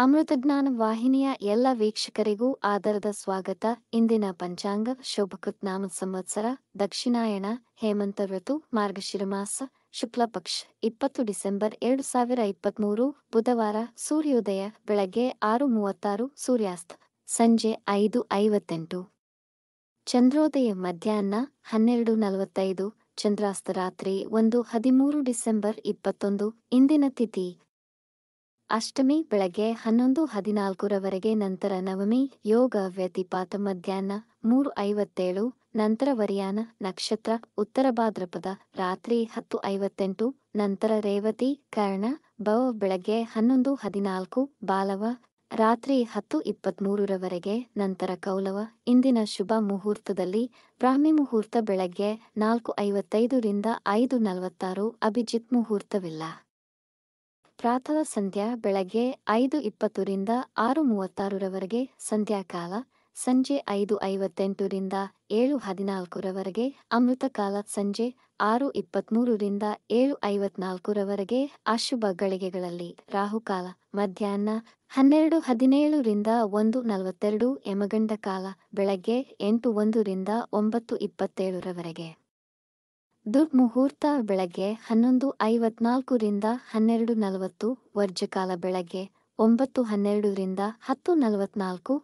ಅಮೃತಜ್ಞಾನ ವಾಹಿನಿಯ ಎಲ್ಲ ವೀಕ್ಷಕರಿಗೂ ಆದರದ ಸ್ವಾಗತ. ಇಂದಿನ ಪಂಚಾಂಗ ಶೋಭಕೃತ್ ನಾಮ ಸಂವತ್ಸರ ದಕ್ಷಿಣಾಯಣ ಹೇಮಂತ ಋತು ಮಾರ್ಗಶಿರ ಮಾಸ ಶುಕ್ಲ ಪಕ್ಷ 20 ಡಿಸೆಂಬರ್ 2023 ಬುಧವಾರ. ಸೂರ್ಯೋದಯ ಬೆಳಗ್ಗೆ 6:36, ಸೂರ್ಯಾಸ್ತ ಸಂಜೆ 5:58. ಚಂದ್ರೋದಯ ಮಧ್ಯಾಹ್ನ 12:45, ಚಂದ್ರಾಸ್ತ ರಾತ್ರಿ 1:13 ಡಿಸೆಂಬರ್ 21. ಇಂದಿನ ತಿಥಿ ಅಷ್ಟಮಿ ಬೆಳಗ್ಗೆ 11:14 ನಂತರ ನವಮಿ. ಯೋಗ ವ್ಯತಿಪಾತ ಮಧ್ಯಾಹ್ನ 3:57 ನಂತರ ವರಿಯಾನ ನಕ್ಷತ್ರ ಉತ್ತರ ಭಾದ್ರಪದ ರಾತ್ರಿ 10:58 ನಂತರ ರೇವತಿ ಕರ್ಣ ಭವ ಬೆಳಗ್ಗೆ 11:14 ಬಾಲವ ರಾತ್ರಿ 10:23 ನಂತರ ಕೌಲವ. ಇಂದಿನ ಶುಭ ಮುಹೂರ್ತದಲ್ಲಿ ಬ್ರಾಹ್ಮಿ ಮುಹೂರ್ತ ಬೆಳಗ್ಗೆ 4:55 ರಿಂದ 5:46, ಅಭಿಜಿತ್ ಮುಹೂರ್ತವಿಲ್ಲ. ಪ್ರಾತಃ ಸಂಧ್ಯಾ ಬೆಳಗ್ಗೆ 5:20 ರಿಂದ 6:36 ಸಂಧ್ಯಾಕಾಲ ಸಂಜೆ 5:58 ರಿಂದ 7:14 ಅಮೃತಕಾಲ ಸಂಜೆ 6:23 ರಿಂದ 7:54 ಅಶುಭ ಗಳಿಗೆಗಳಲ್ಲಿ ರಾಹುಕಾಲ ಮಧ್ಯಾಹ್ನ 12:17 ರಿಂದ 1:42 ಯಮಗಂಡ ಕಾಲ ಬೆಳಗ್ಗೆ 8:01 ರಿಂದ 9:27 ದುರ್ಮುಹೂರ್ತ ಬೆಳಗ್ಗೆ 11:54 ರಿಂದ 12:40 ವರ್ಜಕಾಲ ಬೆಳಗ್ಗೆ 9:12 ರಿಂದ 10:44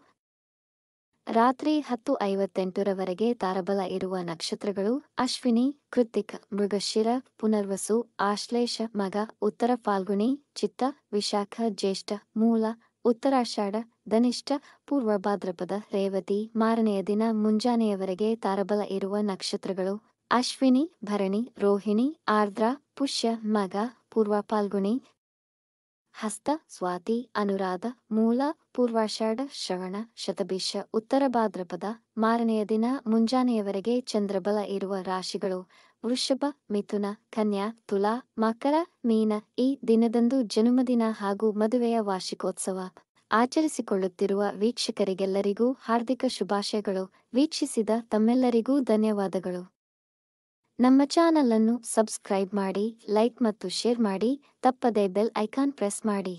ರಾತ್ರಿ 10:58 ತಾರಬಲ ಇರುವ ನಕ್ಷತ್ರಗಳು ಅಶ್ವಿನಿ, ಕೃತ್ತಿಕ, ಮೃಗಶಿರ, ಪುನರ್ವಸು, ಆಶ್ಲೇಷ, ಮಗ, ಉತ್ತರ ಫಾಲ್ಗುಣಿ, ಚಿತ್ತ, ವಿಶಾಖ, ಜ್ಯೇಷ್ಠ, ಮೂಲ, ಉತ್ತರಾಷಾಢ, ಧನಿಷ್ಠ, ಪೂರ್ವ ಭಾದ್ರಪದ, ರೇವತಿ. ಮಾರನೆಯ ದಿನ ಮುಂಜಾನೆಯವರೆಗೆ ತಾರಬಲ ಇರುವ ನಕ್ಷತ್ರಗಳು ಅಶ್ವಿನಿ, ಭರಣಿ, ರೋಹಿಣಿ, ಆರ್ದ್ರ, ಪುಷ್ಯ, ಮಗ, ಪೂರ್ವ ಫಾಲ್ಗುಣಿ, ಹಸ್ತ, ಸ್ವಾತಿ, ಅನುರಾಧ, ಮೂಲ, ಪೂರ್ವಾಷಾಢ, ಶ್ರವಣ, ಶತಭಿಷ, ಉತ್ತರ ಭಾದ್ರಪದ. ಮಾರನೆಯ ದಿನ ಮುಂಜಾನೆಯವರೆಗೆ ಚಂದ್ರಬಲ ಇರುವ ರಾಶಿಗಳು ವೃಷಭ, ಮಿಥುನ, ಕನ್ಯಾ, ತುಲಾ, ಮಕರ, ಮೀನ. ಈ ದಿನದಂದು ಜನ್ಮದಿನ ಹಾಗೂ ಮದುವೆಯ ವಾರ್ಷಿಕೋತ್ಸವ ಆಚರಿಸಿಕೊಳ್ಳುತ್ತಿರುವ ವೀಕ್ಷಕರಿಗೆಲ್ಲರಿಗೂ ಹಾರ್ದಿಕ ಶುಭಾಶಯಗಳು. ವೀಕ್ಷಿಸಿದ ತಮ್ಮೆಲ್ಲರಿಗೂ ಧನ್ಯವಾದಗಳು. ನಮ್ಮ ಚಾನಲ್ ಅನ್ನು ಸಬ್ಸ್ಕ್ರೈಬ್ ಮಾಡಿ, ಲೈಕ್ ಮತ್ತು ಶೇರ್ ಮಾಡಿ. ತಪ್ಪದೇ ಬೆಲ್ ಐಕಾನ್ ಪ್ರೆಸ್ ಮಾಡಿ.